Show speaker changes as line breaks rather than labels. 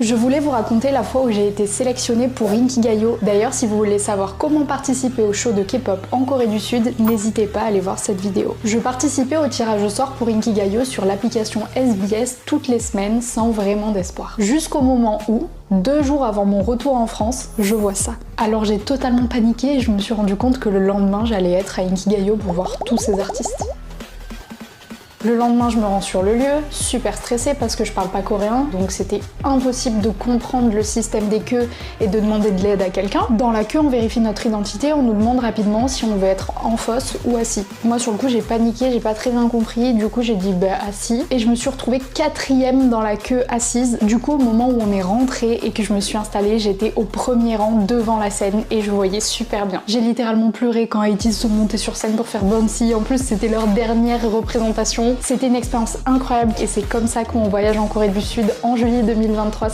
Je voulais vous raconter la fois où j'ai été sélectionnée pour Inkigayo. D'ailleurs, si vous voulez savoir comment participer au show de K-pop en Corée du Sud, n'hésitez pas à aller voir cette vidéo. Je participais au tirage au sort pour Inkigayo sur l'application SBS toutes les semaines sans vraiment d'espoir. Jusqu'au moment où, 2 jours avant mon retour en France, je vois ça. Alors j'ai totalement paniqué et je me suis rendu compte que le lendemain j'allais être à Inkigayo pour voir tous ces artistes. Le lendemain, je me rends sur le lieu, super stressée parce que je parle pas coréen, donc c'était impossible de comprendre le système des queues et de demander de l'aide à quelqu'un. Dans la queue, on vérifie notre identité, on nous demande rapidement si on veut être en fosse ou assis. Moi, sur le coup, j'ai paniqué, j'ai pas très bien compris, du coup, j'ai dit assis, et je me suis retrouvée 4e dans la queue assise. Du coup, au moment où on est rentré et que je me suis installée, j'étais au premier rang devant la scène et je voyais super bien. J'ai littéralement pleuré quand ITZY sont montés sur scène pour faire Bouncy. En plus, c'était leur dernière représentation. C'était une expérience incroyable et c'est comme ça qu'on voyage en Corée du Sud en juillet 2023.